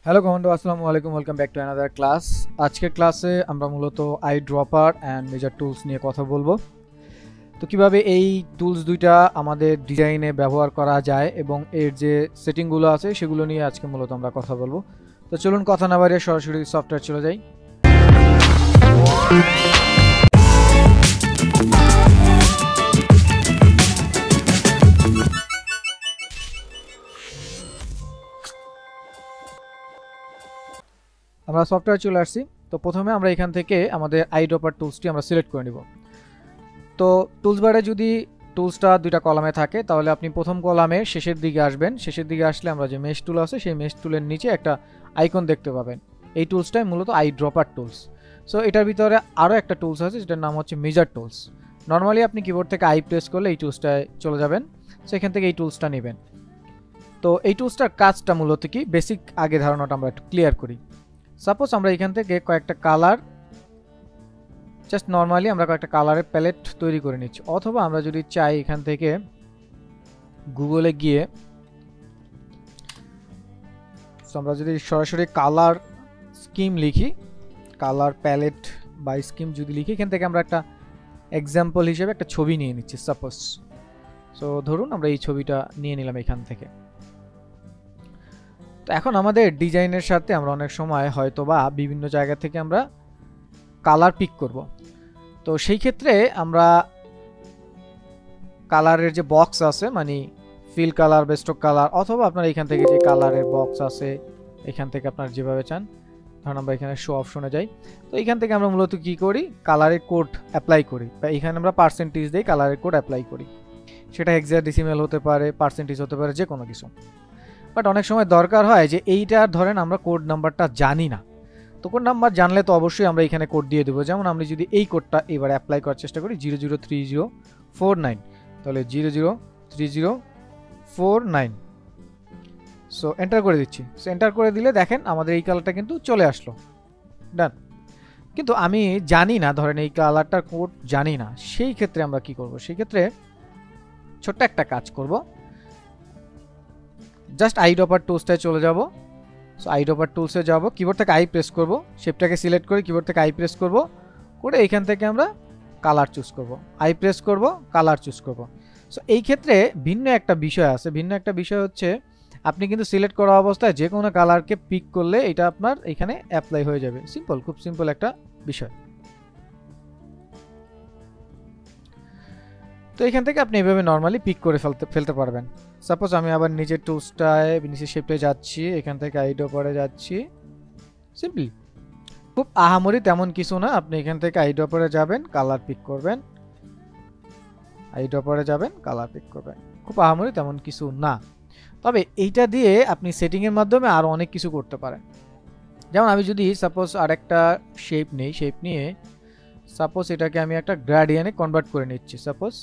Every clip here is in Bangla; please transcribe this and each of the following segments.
হ্যালো কমান্ডো, আসসালামু আলাইকুম। Welcome back to another class. আজকের ক্লাসে আমরা মূলত আইড্রপার অ্যান্ড মেজার টুলস নিয়ে কথা বলবো। তো কিভাবে এই টুলস দুইটা আমাদের ডিজাইনে ব্যবহার করা যায় এবং এর যে সেটিংগুলো আছে সেগুলো নিয়ে আজকে মূলত আমরা কথা বলবো। তো চলুন কথা না বাড়িয়ে সরাসরি সফটওয়্যার চলে যাই। আমরা সফটওয়্যার চলে আসছি। তো প্রথমে আমরা এখান থেকে আমাদের আইড্রপার টুলসটি আমরা সিলেক্ট করে নিব। তো টুলস বারে যদি টুলসটা দুইটা কলামে থাকে তাহলে আপনি প্রথম কলামের শেষের দিকে আসবেন। শেষের দিকে আসলে আমরা যে মেশ টুল আছে সেই মেশ টুলের নিচে একটা আইকন দেখতে পাবেন। এই টুলসটাই মূলত আইড্রপার টুলস। সো এটার ভিতরে আরও একটা টুলস আছে যেটার নাম হচ্ছে মেজার টুলস। নর্মালি আপনি কিবোর্ড থেকে আই প্রেস করলে এই টুলসটায় চলে যাবেন। সো এখান থেকে এই টুলসটা নেবেন। তো এই টুলসটার কাজটা মূলত কি, বেসিক আগে ধারণাটা আমরা একটু ক্লিয়ার করি। সাপোজ আমরা এখান থেকে কয়েকটা কালার, জাস্ট নর্মালি আমরা কয়েকটা কালারের প্যালেট তৈরি করে নিচ্ছি। অথবা আমরা যদি চাই এখান থেকে গুগলে গিয়ে আমরা যদি সরাসরি কালার স্কিম লিখি, কালার প্যালেট বা স্কিম যদি লিখি, এখান থেকে আমরা একটা এক্সাম্পল হিসেবে একটা ছবি নিয়ে নিচ্ছি সাপোজ। সো ধরুন আমরা এই ছবিটা নিয়ে নিলাম এখান থেকে। তো এখন আমাদের ডিজাইনের সাথে আমরা অনেক সময় হয়তো বা বিভিন্ন জায়গা থেকে আমরা কালার পিক করব। তো সেই ক্ষেত্রে আমরা কালারের যে বক্স আছে, মানে ফিল কালার, বেস্টক কালার, অথবা আপনার এখান থেকে যে কালারের বক্স আছে এখান থেকে আপনার যেভাবে চান, ধরুন আমরা এখানে শো অপশনে যাই। তো এখান থেকে আমরা মূলত কি করি, কালারের কোড অ্যাপ্লাই করি, বা এখানে আমরা পার্সেন্টেজ দিয়ে কালারের কোড অ্যাপ্লাই করি। সেটা হেক্সাডেসিমাল হতে পারে, পার্সেন্টেজ হতে পারে, যে কোনো কিছু। বাট অনেক সময় দরকার হয় যে এইটার ধরেন আমরা কোড নাম্বারটা জানি না। তো কোড নাম্বার জানলে তো অবশ্যই আমরা এখানে কোড দিয়ে দেবো। যেমন আমরা যদি এই কোডটা এবার অ্যাপ্লাই করার চেষ্টা করি 003049, তাহলে 003049। সো এন্টার করে দিচ্ছি। সো এন্টার করে দিলে দেখেন আমাদের এই কালারটা কিন্তু চলে আসলো। ডান। কিন্তু আমি জানি না, ধরেন এই কালারটার কোড জানি না, সেই ক্ষেত্রে আমরা কি করব? সেই ক্ষেত্রে ছোট্ট একটা কাজ করব। জাস্ট আইড্রপার টুলসটায় চলে যাব। সো আইড্রপার টুলসে যাব, কিবোর্ড থেকে আই প্রেস করব, শেপটাকে সিলেক্ট করে কিবোর্ড থেকে আই প্রেস করব, করে এইখান থেকে আমরা কালার চুজ করব, আই প্রেস করব, কালার চুজ করব। সো এই ক্ষেত্রে ভিন্ন একটা বিষয় আছে। ভিন্ন একটা বিষয় হচ্ছে আপনি কিন্তু সিলেক্ট করা অবস্থায় যে কোনো কালারকে পিক করলে এটা আপনার এখানে অ্যাপ্লাই হয়ে যাবে। সিম্পল, খুব সিম্পল একটা বিষয়। তো এখান থেকে আপনি এভাবে নর্মালি পিক করে ফেলতে পারবেন। সাপোজ আমি আবার নিজের টুলসটায় নিচের শেপে যাচ্ছি, এখান থেকে আইড্রপারে যাচ্ছি। সিম্পলি, খুব আহামরি তেমন কিছু না। আপনি এখান থেকে আইড্রপারে যাবেন, কালার পিক করবেন, আইড্রপারে যাবেন, কালার পিক করবেন। খুব আহামরি তেমন কিছু না। তবে এইটা দিয়ে আপনি সেটিংয়ের মাধ্যমে আরও অনেক কিছু করতে পারেন। যেমন আমি যদি সাপোজ আরেকটা শেপ নেই, শেপ নিয়ে সাপোজ এটাকে আমি একটা গ্রেডিয়েন্টে কনভার্ট করে নিচ্ছি। সাপোজ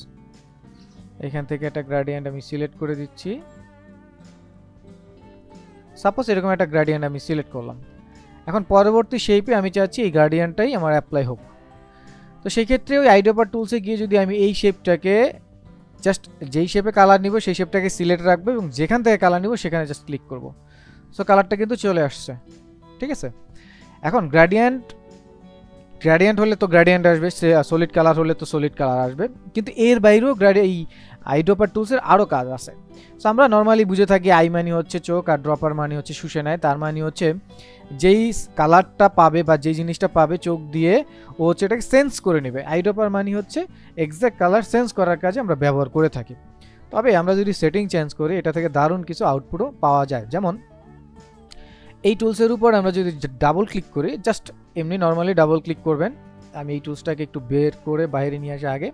এখান থেকে একটা গ্রেডিয়েন্ট আমি সিলেক্ট করে দিচ্ছি। সাপোজ এরকম একটা গ্রেডিয়েন্ট আমি সিলেক্ট করলাম। এখন পরবর্তী শেপে আমি চাচ্ছি এই গ্রেডিয়েন্টটাই আমার অ্যাপ্লাই হোক। তো সেই ক্ষেত্রে ওই আইড্রপার টুলসে গিয়ে যদি আমি এই শেপটাকে জাস্ট যেই শেপে কালার নিব সেই শেপটাকে সিলেক্ট রাখবো এবং যেখান থেকে কালার নিব সেখানে জাস্ট ক্লিক করব। সো কালারটা কিন্তু চলে আসছে। ঠিক আছে। এখন গ্রেডিয়েন্ট হলে তো গ্রেডিয়েন্ট আসবে, সলিড কালার হলে তো সলিড কালার আসবে। কিন্তু এর বাইরেও এই আইড্রপার টুলসের আরও কাজ আছে। সো আমরা নর্মালি বুঝে থাকি আই মানি হচ্ছে চোখ, আর ড্রপার মানি হচ্ছে শুষে নেয়। তার মানে হচ্ছে যেই কালারটা পাবে বা যেই জিনিসটা পাবে চোখ দিয়ে ও হচ্ছে এটাকে সেন্স করে নেবে। আইড্রপার মানি হচ্ছে এক্স্যাক্ট কালার সেন্স করার কাজে আমরা ব্যবহার করে থাকি। তবে আমরা যদি সেটিং চেঞ্জ করি এটা থেকে দারুণ কিছু আউটপুটও পাওয়া যায়। যেমন এই টুলসের উপর আমরা যদি ডাবল ক্লিক করি, জাস্ট এমনি নর্মালি ডাবল ক্লিক করবেন। আমি এই টুলসটাকে একটু বের করে বাইরে নিয়ে আসি আগে।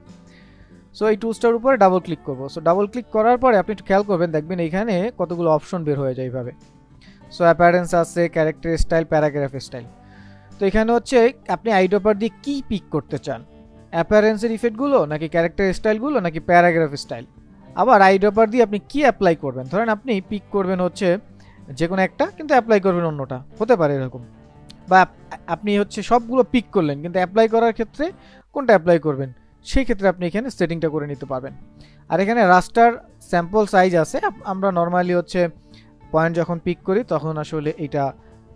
সো এই টুলসটার উপরে ডাবল ক্লিক করব। সো ডাবল ক্লিক করার পরে আপনি একটু খেয়াল করবেন, দেখবেন এখানে কতগুলো অপশন বের হয়ে যায় এইভাবে। সো অ্যাপিয়ারেন্স আছে, ক্যারেক্টার স্টাইল, প্যারাগ্রাফ স্টাইল। তো এখানে হচ্ছে আপনি আইড্রপার দিয়ে কি পিক করতে চান, অ্যাপিয়ারেন্সের ইফেক্টগুলো নাকি ক্যারেক্টার স্টাইলগুলো নাকি প্যারাগ্রাফ স্টাইল। আবার আইড্রপার দিয়ে আপনি কি অ্যাপ্লাই করবেন, ধরেন আপনি পিক করবেন হচ্ছে যে কোনো একটা, কিন্তু অ্যাপ্লাই করবেন অন্যটা, হতে পারে এরকম। বা আপনি হচ্ছে সবগুলো পিক করলেন কিন্তু অ্যাপ্লাই করার ক্ষেত্রে কোনটা অ্যাপ্লাই করবেন, সেই ক্ষেত্রে আপনি এখানে সেটিংটা করে নিতে পারবেন। আর এখানে রাস্টার স্যাম্পল সাইজ আছে। আমরা নর্মালি হচ্ছে পয়েন্ট যখন পিক করি তখন আসলে এটা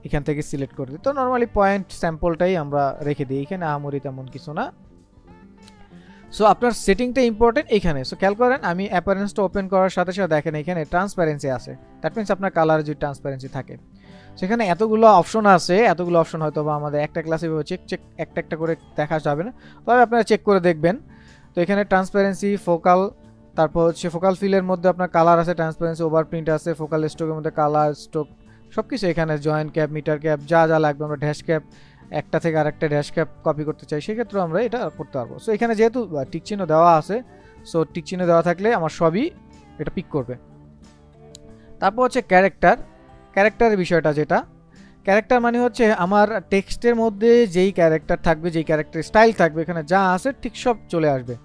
এখান থেকে সিলেক্ট করে দিই। তো নর্মালি পয়েন্ট স্যাম্পলটাই আমরা রেখে দিই এখানে, আহামরি তেমন কিছু না। সো আপনার সেটিংটা ইম্পর্টেন্ট এখানে। সো খেয়াল করেন আমি অ্যাপারেন্সটা ওপেন করার সাথে সাথে দেখেন এখানে ট্রান্সপারেন্সি আছে, দ্যাট মিনস আপনার কালারে যদি ট্রান্সপারেন্সি থাকে। সেখানে এতগুলো অপশন আছে, এতগুলো অপশন হয়তো বা আমাদের একটা ক্লাসে একটা একটা করে দেখা যাবে না, তবে আপনারা চেক করে দেখবেন। তো এখানে ট্রান্সপারেন্সি, ফোকাল, তারপর হচ্ছে ফোকাল ফিলের মধ্যে আপনার কালার আছে, ট্রান্সপারেন্সি, ওভারপ্রিন্ট আছে, ফোকাল স্ট্রোকের মধ্যে কালার স্ট্রোক সব কিছু এখানে, জয়েন্ট ক্যাপ, মিটার ক্যাপ, যা যা লাগবে। আমরা ড্যাশ ক্যাপ একটা থেকে আরেকটা ড্যাশ ক্যাপ কপি করতে চাই, সেক্ষেত্রে আমরা এটা করতে পারবো। সো এখানে যেহেতু টিক চিহ্ন দেওয়া আছে, সো টিক চিহ্ন দেওয়া থাকলে আমার সবই এটা পিক করবে। তারপর হচ্ছে ক্যারেক্টারের বিষয়টা, যেটা ক্যারেক্টার মানে হচ্ছে আমার টেক্সটের মধ্যে যেই ক্যারেক্টার থাকবে, যেই ক্যারেক্টার স্টাইল থাকবে, এখানে যা আছে ঠিক সব চলে আসবে।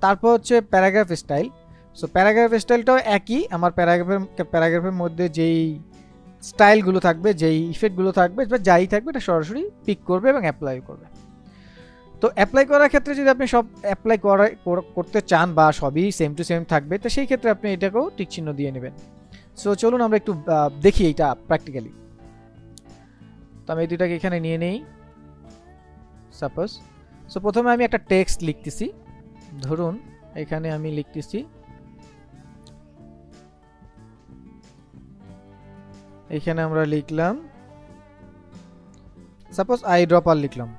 তারপর হচ্ছে প্যারাগ্রাফ স্টাইল। সো প্যারাগ্রাফ স্টাইলটাও একই, আমার প্যারাগ্রাফের মধ্যে যেই স্টাইলগুলো থাকবে, যেই ইফেক্টগুলো থাকবে বা যাই থাকবে, এটা সরাসরি পিক করবে এবং অ্যাপ্লাই করবে। তো অ্যাপ্লাই করার ক্ষেত্রে যদি আপনি সব অ্যাপ্লাই করতে চান বা সবই সেম টু সেম থাকবে, তো সেই ক্ষেত্রে আপনি এটাকেও টিক চিহ্ন দিয়ে নেবেন। সো চলুন আমরা একটু দেখি এটা প্র্যাকটিক্যালি। তো আমি এই দুটাকে এখানে নিয়ে নেই সাপোজ। সো প্রথমে আমি একটা টেক্সট লিখতেছি, ধরুন এখানে আমি লিখতেছি, এখানে আমরা লিখলাম সাপোজ আইড্রপার লিখলাম।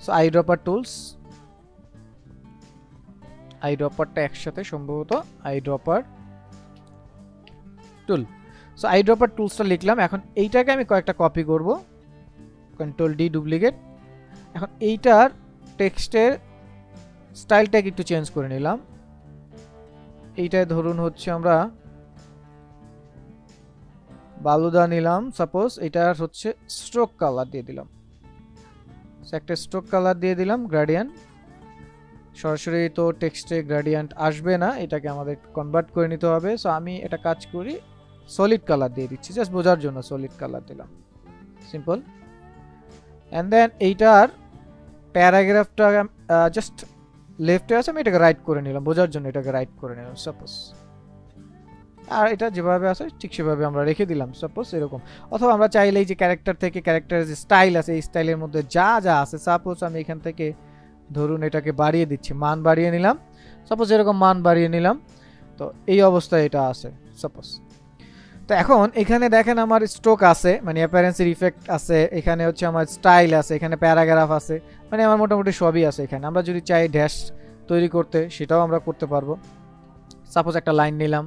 সো আইড্রপার টুলস, আইড্রপারটা একসাথে সম্ভবত আইড্রপার টুল। সো আইড্রপার টুলসটা লিখলাম। এখন এইটাকে আমি কয়েকটা কপি করব, কন্ট্রোল ডি ডুপ্লিকেট। এখন এইটার টেক্সটের স্টাইলটাকে একটু চেঞ্জ করে নিলাম। এইটায় ধরুন হচ্ছে আমরা বালুদা নিলাম সাপোজ, এটার হচ্ছে স্ট্রোক কালার দিয়ে দিলাম, একটা স্ট্রোক কালার দিয়ে দিলাম, গ্রেডিয়েন্ট। সরাসরি তো টেক্সটে গ্রেডিয়েন্ট আসবে না, এটাকে আমাদের কনভার্ট করে নিতে হবে। সো আমি এটা কাজ করি, সলিড কালার দিয়ে দিচ্ছি, জাস্ট বোঝার জন্য সলিড কালার দিলাম, সিম্পল। অ্যান্ড দেন এইটার প্যারাগ্রাফটা জাস্ট লেফটে আছে, আমি এটাকে রাইট করে নিলাম, বোঝার জন্য এটাকে রাইট করে নিলাম সাপোজ। আর এটা যেভাবে আছে ঠিক সেভাবে আমরা রেখে দিলাম সাপোজ এরকম। অথবা আমরা চাইলে এই যে ক্যারেক্টার থেকে ক্যারেক্টারের যে স্টাইল আছে, এই স্টাইলের মধ্যে যা যা আছে, সাপোজ আমি এখান থেকে ধরুন এটাকে বাড়িয়ে দিচ্ছি, মান বাড়িয়ে নিলাম সাপোজ, এরকম মান বাড়িয়ে নিলাম। তো এই অবস্থায় এটা আছে সাপোজ। তো এখন এখানে দেখেন আমার স্ট্রোক আছে, মানে অ্যাপারেন্সির ইফেক্ট আছে, এখানে হচ্ছে আমার স্টাইল আছে, এখানে প্যারাগ্রাফ আছে, মানে আমার মোটামুটি সবই আছে এখানে। আমরা যদি চাই ড্যাশ তৈরি করতে, সেটাও আমরা করতে পারবো। সাপোজ একটা লাইন নিলাম,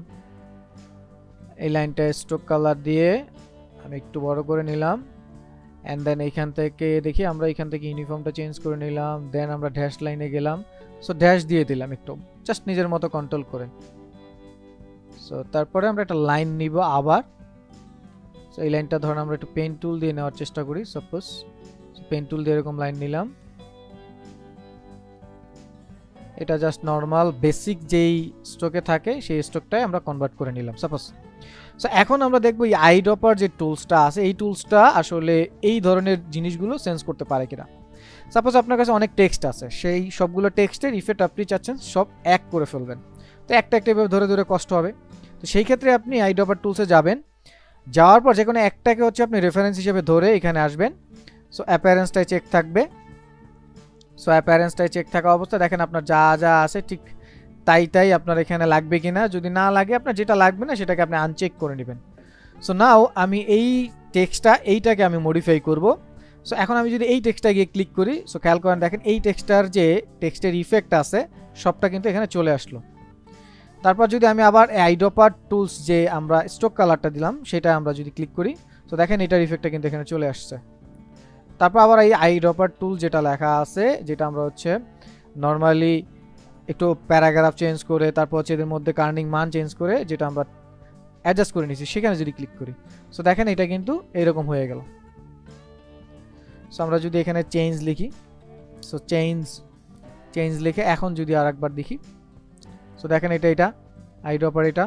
এই লাইনটা স্ট্রোক কালার দিয়ে আমি একটু বড় করে নিলাম। অ্যান্ড দেন এইখান থেকে দেখি, আমরা এখান থেকে ইউনিফর্মটা চেঞ্জ করে নিলাম। দেন আমরা ড্যাশ লাইনে গেলাম, সো ড্যাশ দিয়ে দিলাম একটু, জাস্ট নিজের মতো কন্ট্রোল করে। সো তারপরে আমরা একটা লাইন নিব আবার। সো এই লাইনটা ধরুন আমরা একটু পেন টুল দিয়ে নেওয়ার চেষ্টা করি, সাপোজ পেন টুল দিয়ে এরকম লাইন নিলাম। এটা জাস্ট নর্মাল বেসিক যেই স্ট্রোকে থাকে সেই স্ট্রোকটাই আমরা কনভার্ট করে নিলাম সাপোজ। সো এখন আমরা দেখবো এই আইড্রপার যে টুলসটা আছে, এই টুলসটা আসলে এই ধরনের জিনিসগুলো সেন্স করতে পারে কিনা। সাপোজ আপনার কাছে অনেক টেক্সট আছে, সেই সবগুলো টেক্সটের ইফেক্ট আপনি চাচ্ছেন সব এক করে ফেলবেন, তো একটা একটা এভাবে ধরে ধরে কষ্ট হবে। তো সেই ক্ষেত্রে আপনি আইড্রপার টুলসে যাবেন, যাওয়ার পর যে কোনো একটাকে হচ্ছে আপনি রেফারেন্স হিসেবে ধরে এখানে আসবেন। সো অ্যাপিয়ারেন্সটাই চেক থাকবে। সো অ্যাপিয়ারেন্সটাই চেক থাকা অবস্থা দেখেন আপনার যা যা আছে ঠিক তাই আপনার এখানে লাগবে কিনা। যদি না লাগে, আপনার যেটা লাগবে না সেটাকে আপনি আনচেক করে নেবেন। সো নাও আমি এই এইটাকে আমি মডিফাই করব। সো এখন আমি যদি এই টেক্সটটা গিয়ে ক্লিক করি, সো খেয়াল করেন দেখেন এই টেক্সটার যে টেক্সটের ইফেক্ট আছে সবটা কিন্তু এখানে চলে আসলো। তারপর যদি আমি আবার আইড্রপার টুলস যে আমরা স্ট্রোক কালারটা দিলাম সেটা আমরা যদি ক্লিক করি, তো দেখেন এটার ইফেক্টটা কিন্তু এখানে চলে আসছে। তারপর আবার এই আইড্রপার টুল যেটা লেখা আছে, যেটা আমরা হচ্ছে নর্মালি একটু প্যারাগ্রাফ চেঞ্জ করে, তারপর হচ্ছে এদের মধ্যে কার্নিং মান চেঞ্জ করে যেটা আমরা অ্যাডজাস্ট করে নিয়েছি, সেখানে যদি ক্লিক করি, সো দেখেন এটা কিন্তু এরকম হয়ে গেল। সো আমরা যদি এখানে চেঞ্জ লিখি, সো চেঞ্জ লিখে এখন যদি আরেকবার দেখি, সো দেখেন এটা আইড্রপার এটা।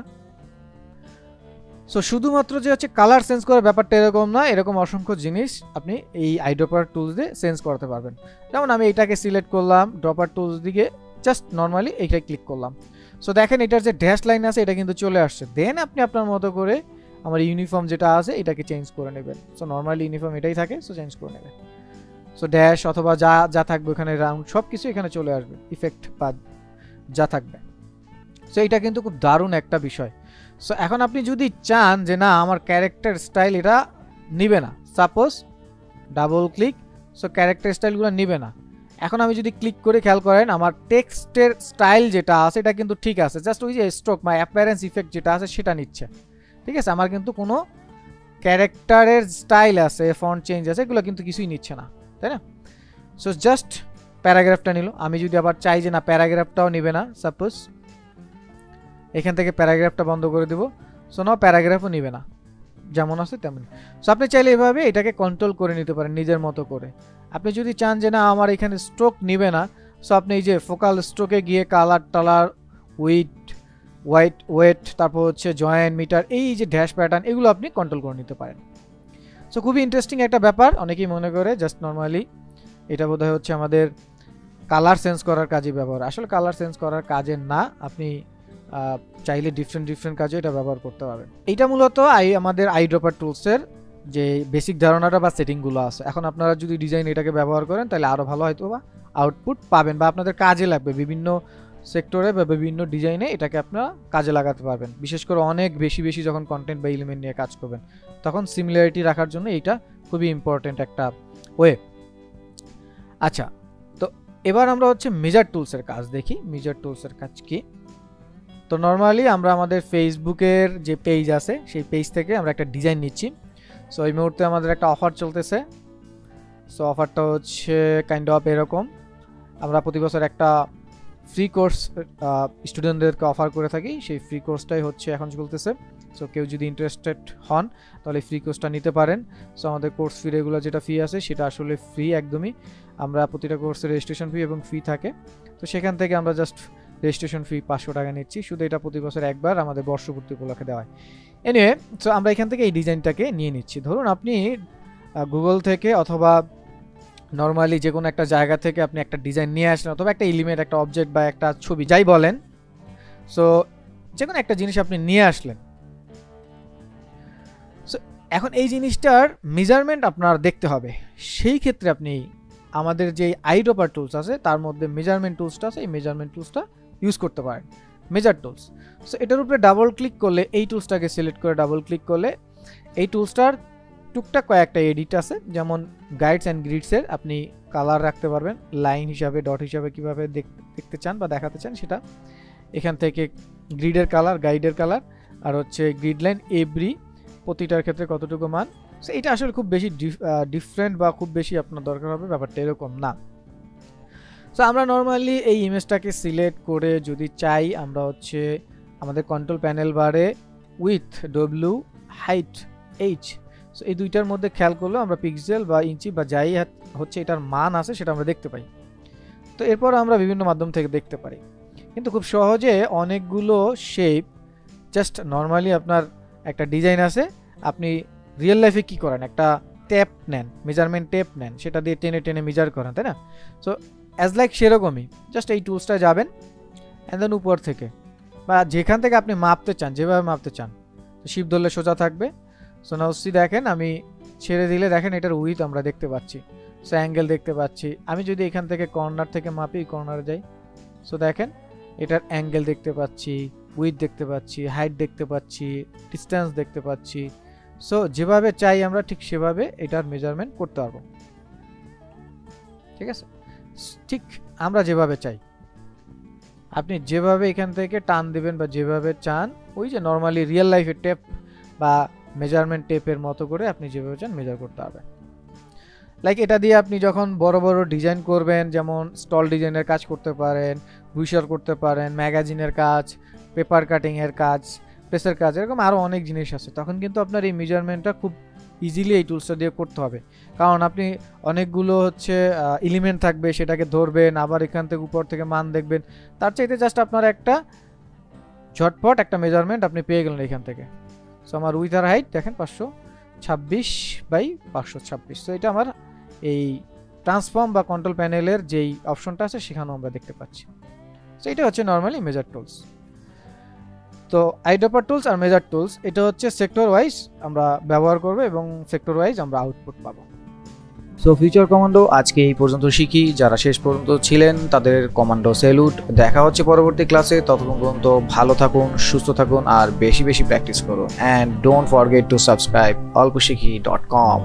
সো শুধুমাত্র যে হচ্ছে কালার সেন্স করার ব্যাপারটা এরকম না, এরকম অসংখ্য জিনিস আপনি এই আইড্রপার টুলস দিয়ে সেন্স করতে পারবেন। যেমন আমি এটাকে সিলেক্ট করলাম, ড্রপার টুলস দিকে জাস্ট নর্মালি এইটাই ক্লিক করলাম, সো দেখেন এটার যে ড্যাশ লাইন আছে এটা কিন্তু চলে আসছে। দেন আপনি আপনার মতো করে আমার ইউনিফর্ম যেটা আছে এটাকে চেঞ্জ করে নেবেন। সো নর্মালি ইউনিফর্ম এটাই থাকে, সো চেঞ্জ করে নেবেন। সো ড্যাশ অথবা যা যা থাকবে ওখানে রাউন্ড সব কিছু এখানে চলে আসবে, ইফেক্ট বা যা থাকবে। সো এটা কিন্তু খুব দারুণ একটা বিষয়। সো এখন আপনি যদি চান যে না আমার ক্যারেক্টার স্টাইল এটা নিবে না, suppose double click, so character স্টাইলগুলো নিবে না। এখন আমি যদি ক্লিক করে খেয়াল করেন আমার টেক্সটের স্টাইল যেটা আছে এটা কিন্তু ঠিক আছে, জাস্ট ওই যে স্ট্রোক বা অ্যাপিয়ারেন্স ইফেক্ট যেটা আছে সেটা নিচ্ছে, ঠিক আছে। আমার কিন্তু কোনো ক্যারেক্টারের স্টাইল আছে, ফন্ট চেঞ্জ আছে, এগুলো কিন্তু কিছুই নিচ্ছে না, তাই না। সো জাস্ট প্যারাগ্রাফটা নিল। আমি যদি আবার চাই যে না প্যারাগ্রাফটাও নেবে না, সাপোজ এখান থেকে প্যারাগ্রাফটা বন্ধ করে দেব, সো নাও প্যারাগ্রাফও নেবে না, যেমন আছে তেমন। সো আপনি চাইলে এভাবে এটাকে কন্ট্রোল করে নিতে পারেন নিজের মতো করে। আপনি যদি চান যে না আমার এখানে স্ট্রোক নেবে না, সো আপনি এই যে ফোকাল স্ট্রোকে গিয়ে কালার টালার ওয়েট তারপর হচ্ছে জয়েন্ট মিটার, এই যে ড্যাশ প্যাটার্ন এগুলো আপনি কন্ট্রোল করে নিতে পারেন। সো খুবই ইন্টারেস্টিং একটা ব্যাপার। অনেকেই মনে করে জাস্ট নর্মালি এটা বোধহয় হচ্ছে আমাদের কালার সেন্স করার কাজে ব্যবহার, আসলে কালার সেন্স করার কাজে না, আপনি চাইলে ডিফারেন্ট কাজে এটা ব্যবহার করতে পারবেন। এইটা মূলত আমাদের আইড্রপার টুলসের যে বেসিক ধারণাটা বা সেটিংগুলো আছে। এখন আপনারা যদি ডিজাইন এটাকে ব্যবহার করেন তাহলে আরও ভালো হয়তো বা আউটপুট পাবেন বা আপনাদের কাজে লাগবে, বিভিন্ন সেক্টরে বা বিভিন্ন ডিজাইনে এটাকে আপনারা কাজে লাগাতে পারবেন। বিশেষ করে অনেক বেশি যখন কন্টেন্ট বা এলিমেন্ট নিয়ে কাজ করবেন তখন সিমিলারিটি রাখার জন্য এইটা খুবই ইম্পর্টেন্ট একটা ওয়ে। আচ্ছা, তো এবার আমরা হচ্ছে মেজার টুলসের কাজ দেখি। মেজার টুলসের কাজ কি? তো নর্মালি আমরা আমাদের ফেসবুকের যে পেজ আছে সেই পেজ থেকে আমরা একটা ডিজাইন নিচ্ছি। সো এই মুহূর্তে আমাদের একটা অফার চলতেছে। সো অফারটা হচ্ছে কাইন্ড অফ এরকম, আমরা প্রতি বছর একটা ফ্রি কোর্স স্টুডেন্টদেরকে অফার করে থাকি, সেই ফ্রি কোর্সটাই হচ্ছে এখন চলতেছে। সো কেউ যদি ইন্টারেস্টেড হন তাহলে ফ্রি কোর্সটা নিতে পারেন। সো আমাদের কোর্স ফি রেগুলার যেটা ফি আছে সেটা আসলে ফ্রি একদমই, আমরা প্রতিটা কোর্সের রেজিস্ট্রেশন ফি এবং ফি থাকে, তো সেখান থেকে আমরা জাস্ট রেজিস্ট্রেশন ফি 500 টাকা নিচ্ছি, শুধু এটা প্রতি বছর একবার আমাদের বর্ষপূর্তি উপলক্ষে দেওয়া হয়। এনিওয়ে, সো আমরা এখান থেকে এই ডিজাইনটাকে নিয়ে নিচ্ছি। ধরুন আপনি গুগল থেকে অথবা নর্মালি যে কোনো একটা জায়গা থেকে আপনি একটা ডিজাইন নিয়ে আসলেন, অথবা একটা এলিমেন্ট, একটা অবজেক্ট বা একটা ছবি যাই বলেন, সো যে কোনো একটা জিনিস আপনি নিয়ে আসলেন। সো এখন এই জিনিসটার মেজারমেন্ট আপনার দেখতে হবে, সেই ক্ষেত্রে আপনি আমাদের যে আইড্রপার টুলস আছে তার মধ্যে মেজারমেন্ট টুলসটা আছে, এই মেজারমেন্ট টুলসটা ইউজ করতে পারেন, মেজার টুলস। সো এটার উপরে ডাবল ক্লিক করলে, এই টুলসটাকে সিলেক্ট করে ডাবল ক্লিক করলে এই টুলসটার টুকটাক কয়েকটা এডিট আছে, যেমন গাইডস অ্যান্ড গ্রিডসের আপনি কালার রাখতে পারবেন, লাইন হিসাবে, ডট হিসাবে কীভাবে দেখতে চান বা দেখাতে চান সেটা এখান থেকে, গ্রিডের কালার, গাইডের কালার, আর হচ্ছে গ্রিড লাইন এভরি প্রতিটার ক্ষেত্রে কতটুকু মান। সো এটা আসলে খুব বেশি ডিফারেন্ট বা খুব বেশি আপনার দরকার হবে ব্যাপারটা এরকম না। সো আমরা নর্মালি এই ইমেজটাকে সিলেক্ট করে যদি চাই আমরা হচ্ছে আমাদের কন্ট্রোল প্যানেল বারে with W, height H, so এই দুইটার মধ্যে খেয়াল করলে আমরা পিক্সেল বা ইঞ্চি বা যাই হচ্ছে এটার মান আছে সেটা আমরা দেখতে পাই। তো এরপর আমরা বিভিন্ন মাধ্যম থেকে দেখতে পারি, কিন্তু খুব সহজে অনেকগুলো শেপ জাস্ট নর্মালি আপনার একটা ডিজাইন আছে, আপনি রিয়েল লাইফে কি করেন, একটা টেপ নেন, মেজারমেন্ট টেপ নেন, সেটা দিয়ে টেনে টেনে মেজার করেন, তাই না। সো অ্যাজ লাইক সেরকমই জাস্ট এই টুলসটায় যাবেন অ্যান্ড দেন উপর থেকে বা যেখান থেকে আপনি মাপতে চান, যেভাবে মাপতে চান, তো শিপ ধরলে সোজা থাকবে। সো নাও সি দেখেন আমি ছেড়ে দিলে দেখেন এটার উইথ আমরা দেখতে পাচ্ছি, সো অ্যাঙ্গেল দেখতে পাচ্ছি। আমি যদি এখান থেকে কর্নার থেকে মাপি, কর্নারে যাই, সো দেখেন এটার অ্যাঙ্গেল দেখতে পাচ্ছি, উইথ দেখতে পাচ্ছি, হাইট দেখতে পাচ্ছি, ডিস্টেন্স দেখতে পাচ্ছি। সো যেভাবে চাই আমরা ঠিক সেভাবে এটার মেজারমেন্ট করতে পারবো, ঠিক আছে। ঠিক আমরা যেভাবে চাই, আপনি যেভাবে এখান থেকে টান দিবেন বা যেভাবে চান, ওই যে নর্মালি রিয়েল লাইফের টেপ বা মেজারমেন্ট টেপের মতো করে আপনি যেভাবে চান মেজার করতে পারবেন। লাইক এটা দিয়ে আপনি যখন বড় বড় ডিজাইন করবেন, যেমন স্টল ডিজাইনের কাজ করতে পারেন, বুইশার করতে পারেন, ম্যাগাজিনের কাজ, পেপার কাটিংয়ের কাজ, প্রেসের কাজ, এরকম আরও অনেক জিনিস আছে, তখন কিন্তু আপনার এই মেজারমেন্টটা খুব ইজিলি এই টুলসটা দিয়ে করতে হবে। কারণ আপনি অনেকগুলো হচ্ছে এলিমেন্ট থাকবে, সেটাকে ধরবেন, আবার এখান থেকে উপর থেকে মান দেখবেন, তার চাইতে জাস্ট আপনার একটা ঝটপট একটা মেজারমেন্ট আপনি পেয়ে গেলেন এখান থেকে। সো আমার উইথ আর হাইট দেখেন 526/526। সো এটা আমার এই ট্রান্সফর্ম বা কন্ট্রোল প্যানেলের যেই অপশনটা আছে সেখানেও আমরা দেখতে পাচ্ছি। সো এটা হচ্ছে নর্মালি মেজার টুলস। তো আইড্রপার টুলস আর মেজার টুলস এটা হচ্ছে সেক্টর ওয়াইজ আমরা ব্যবহার করব এবং সেক্টর ওয়াইজ আমরা আউটপুট পাবো। সো ফিউচার কমান্ডো আজকে এই পর্যন্ত শিখি। যারা শেষ পর্যন্ত ছিলেন তাদের কমান্ডো স্যালুট। দেখা হচ্ছে পরবর্তী ক্লাসে। ততক্ষণ পর্যন্ত ভালো থাকুন, সুস্থ থাকুন আর বেশি বেশি প্র্যাকটিস করুন। And don't forget to subscribe olposhikhi.com।